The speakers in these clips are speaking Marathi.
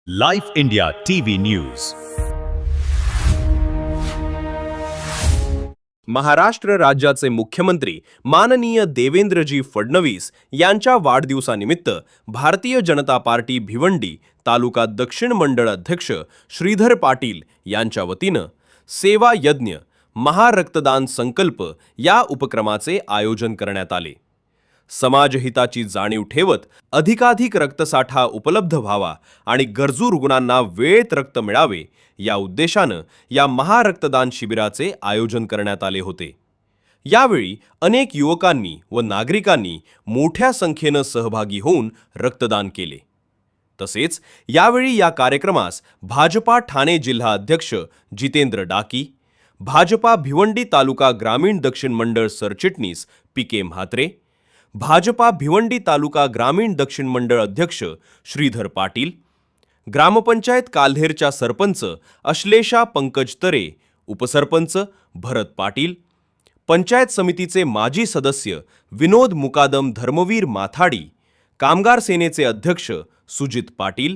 Life India TV news. Maharashtra राज्याचे मुख्यमंत्री माननीय देवेंद्रजी फडणवीस यांच्या वाढदिवसानिमित्त भारतीय जनता पार्टी भिवंडी तालुका दक्षिण मंडळ अध्यक्ष श्रीधर पाटील यांच्या वतीनं सेवा यज्ञ महारक्तदान संकल्प या उपक्रमाचे आयोजन करण्यात आले. समाजहिताची जाणीव ठेवत अधिकाधिक रक्तसाठा उपलब्ध व्हावा आणि गरजू रुग्णांना वेळेत रक्त मिळावे या उद्देशानं या महारक्तदान शिबिराचे आयोजन करण्यात आले होते. यावेळी अनेक युवकांनी व नागरिकांनी मोठ्या संख्येनं सहभागी होऊन रक्तदान केले. तसेच यावेळी या कार्यक्रमास भाजपा ठाणे जिल्हा अध्यक्ष जितेंद्र डाकी, भाजपा भिवंडी तालुका ग्रामीण दक्षिण मंडळ सरचिटणीस पी.के. म्हात्रे, भाजपा भिवंडी तालुका ग्रामीण दक्षिण मंडळ अध्यक्ष श्रीधर पाटील, ग्रामपंचायत काल्हेरच्या सरपंच अश्लेषा पंकज तरे, उपसरपंच भरत पाटील, पंचायत समितीचे माजी सदस्य विनोद मुकादम धर्मवीर माथाडी, कामगार सेनेचे अध्यक्ष सुजित पाटील,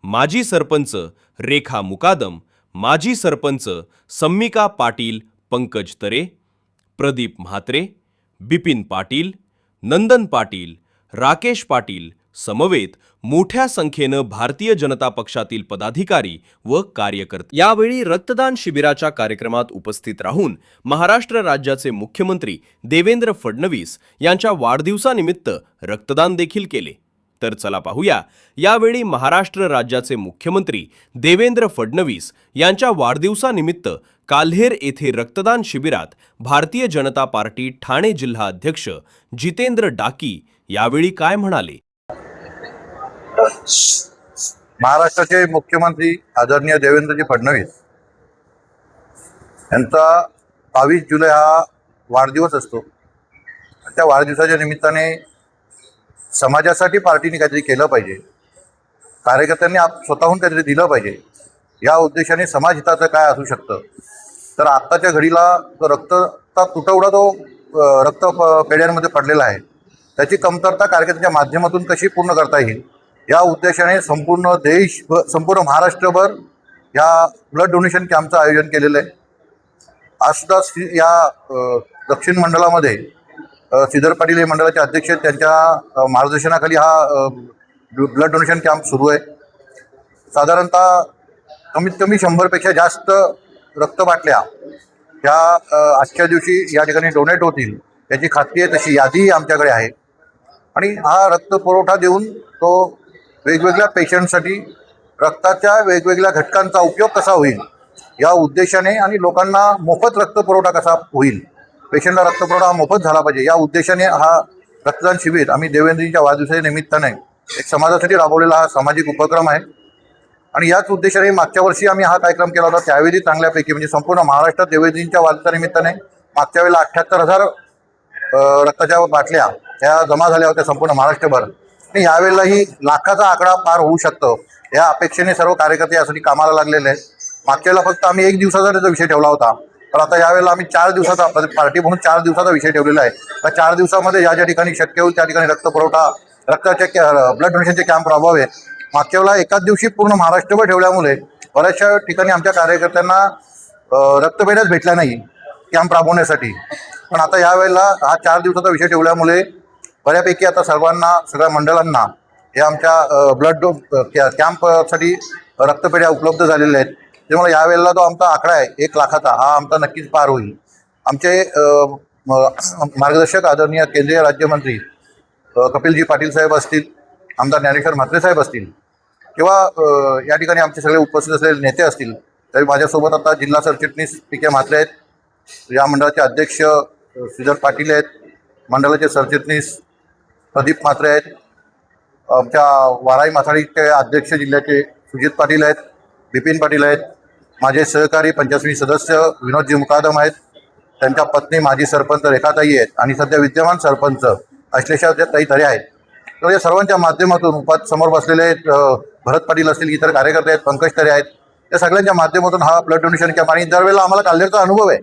माजी सरपंच रेखा मुकादम, माजी सरपंच सम्मिका पाटील पंकज तरे, प्रदीप म्हात्रे, बिपिन पाटील, नंदन पाटील, राकेश पाटील समवेत मोठ्या संख्येनं भारतीय जनता पक्षातील पदाधिकारी व कार्यकर्ते यावेळी रक्तदान शिबिराच्या कार्यक्रमात उपस्थित राहून महाराष्ट्र राज्याचे मुख्यमंत्री देवेंद्र फडणवीस यांच्या वाढदिवसानिमित्त रक्तदान देखील केले. तर चला पाहूया यावेळी महाराष्ट्र राज्याचे मुख्यमंत्री देवेंद्र फडणवीस यांच्या वाढदिवसानिमित्त काल्हेर येथे रक्तदान शिबिरात भारतीय जनता पार्टी ठाणे जिल्हा अध्यक्ष जितेंद्र डाकी यावेळी काय म्हणाले. महाराष्ट्राचे मुख्यमंत्री आदरणीय देवेंद्रजी फडणवीस यांचा 22 जुलै हा वाढदिवस असतो. त्या वाढदिवसाच्या निमित्ताने समाजासाठी पार्टीने काहीतरी केलं पाहिजे, कार्यकर्त्यांनी स्वतःहून काहीतरी दिलं पाहिजे. या उद्देशाने समाजहिताचं काय असू शकतं, तर आत्ताच्या घडीला रक्तचा तुटवडा तो रक्त पेढ्यांमध्ये पडलेला आहे. त्याची कमतरता कार्यकर्त्यांच्या माध्यमातून कशी पूर्ण करता येईल या उद्देशाने संपूर्ण संपूर्ण महाराष्ट्रभर या ब्लड डोनेशन कॅम्पचं आयोजन केलेलं आहे. आजसुद्धा या दक्षिण मंडळामध्ये श्रीधर पाटील हे मंडळाचे अध्यक्ष आहेत, त्यांच्या मार्गदर्शनाखाली हा ब्लड डोनेशन कॅम्प सुरू आहे. साधारणतः कमीत कमी 100पेक्षा जास्त रक्तबाटल्या ह्या आजच्या दिवशी या ठिकाणी डोनेट होतील याची खात्री आहे. तशी यादी आमच्याकडे आहे आणि हा रक्त पुरवठा देऊन तो वेगवेगळ्या पेशंटसाठी रक्ताच्या वेगवेगळ्या घटकांचा उपयोग कसा होईल या उद्देशाने आणि लोकांना मोफत रक्त पुरवठा कसा होईल, पेशंटला रक्तपुरवठा हा मोफत झाला पाहिजे या उद्देशाने हा रक्तदान शिबिर आम्ही देवेंद्रजींच्या वाढदिवसाच्या निमित्ताने एक समाजासाठी राबवलेला हा सामाजिक उपक्रम आहे. आणि याच उद्देशाने मागच्या वर्षी आम्ही हा कार्यक्रम केला होता. त्यावेळी चांगल्यापैकी म्हणजे संपूर्ण महाराष्ट्रात देवेंद्रजींच्या वाढदिवसानिमित्ताने मागच्या वेळेला 78,000 रक्ताच्या बाटल्या त्या जमा झाल्या होत्या संपूर्ण महाराष्ट्रभर. आणि यावेळेलाही लाखाचा आकडा पार होऊ शकतो या अपेक्षेने सर्व कार्यकर्ते यासाठी कामाला लागलेले आहेत. मागच्या वेळेला फक्त आम्ही 1 दिवसाचा त्याचा विषय ठेवला होता, तर आता यावेळेला आम्ही 4 दिवसाचा पार्टी म्हणून 4 दिवसाचा विषय ठेवलेला आहे. त्या 4 दिवसामध्ये ज्या ठिकाणी शक्य होईल त्या ठिकाणी रक्तपुरवठा रक्ताचे ब्लड डोनेशनचे कॅम्प राबवावे. मागच्या वेळेला एकाच दिवशी पूर्ण महाराष्ट्रभर ठेवल्यामुळे बऱ्याचशा ठिकाणी आमच्या कार्यकर्त्यांना रक्तपेढ्याच भेटल्या नाही कॅम्प राबवण्यासाठी. पण आता यावेळेला हा 4 दिवसाचा विषय ठेवल्यामुळे बऱ्यापैकी आता सगळ्या मंडळांना हे आमच्या ब्लड कॅम्पसाठी रक्तपेढ्या उपलब्ध झालेल्या आहेत. त्यामुळे यावेळेला जो आमचा आकडा आहे 1 लाखाचा हा आमचा नक्कीच पार होईल. आमचे मार्गदर्शक आदरणीय केंद्रीय राज्यमंत्री कपिलजी पाटील साहेब असतील, आमदार ज्ञानेश्वर म्हात्रे साहेब असतील किंवा या ठिकाणी आमचे सगळे उपस्थित असलेले नेते असतील, तरी माझ्यासोबत आता जिल्हा सरचिटणीस पी.के. म्हात्रे आहेत, या मंडळाचे अध्यक्ष श्रीधर पाटील आहेत, मंडळाचे सरचिटणीस प्रदीप म्हात्रे आहेत, आमच्या वाराई माथाडीचे अध्यक्ष जिल्ह्याचे सुजित पाटील आहेत, बिपिन पाटील आहेत, माझे सहकारी पंचायत समिती सदस्य विनोदजी मुकादम आहेत, त्यांच्या पत्नी माजी सरपंच रेखाताई आहेत आणि सध्या विद्यमान सरपंच अश्लेषा ताई तरे आहेत. तर या सर्वांच्या माध्यमातून समोर बसलेले आहेत भरत पाटील असतील, इतर कार्यकर्ते आहेत, पंकज तरे आहेत, या सगळ्यांच्या माध्यमातून हा ब्लड डोनेशन कॅम्प आणि दरवेळेला आम्हाला काल्हेरचा अनुभव आहे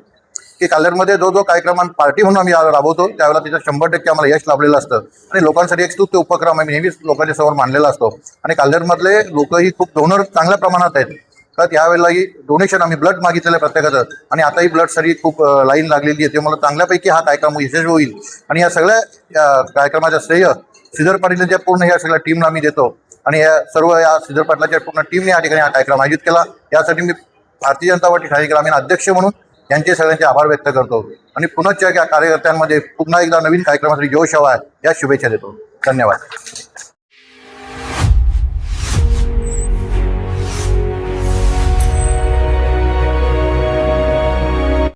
की काल्हेरमध्ये जो कार्यक्रम पार्टी म्हणून आम्ही राबवतो त्यावेळेला तिथं 100% आम्हाला यश लाभलेलं असतं आणि लोकांसाठी एक स्तुत्य उपक्रम आम्ही नेहमीच लोकांच्या समोर मांडलेला असतो आणि काल्हेरमधले लोकही खूप डोनर चांगल्या प्रमाणात आहेत. तर यावेळेलाही डोनेशन आम्ही ब्लड मागितलेलं आहे प्रत्येकाचं आणि आताही ब्लडसाठी खूप लाईन लागलेली आहे. त्यामुळे चांगल्यापैकी हा कार्यक्रम यशस्वी होईल आणि या सगळ्या कार्यक्रमाचं श्रेय श्रीधर पाटील यांच्या पूर्ण या सगळ्या टीमला आम्ही देतो आणि या सर्व या श्रीधर पाटलाच्या पूर्ण टीमने या ठिकाणी हा कार्यक्रम आयोजित केला. यासाठी मी भारतीय जनता पार्टी ठाणे ग्रामीण अध्यक्ष म्हणून यांचे सगळ्यांचे आभार व्यक्त करतो आणि पुनश्च या कार्यकर्त्यांमध्ये पुन्हा एकदा नवीन कार्यक्रमासाठी जोश हवा आहे या शुभेच्छा देतो. धन्यवाद.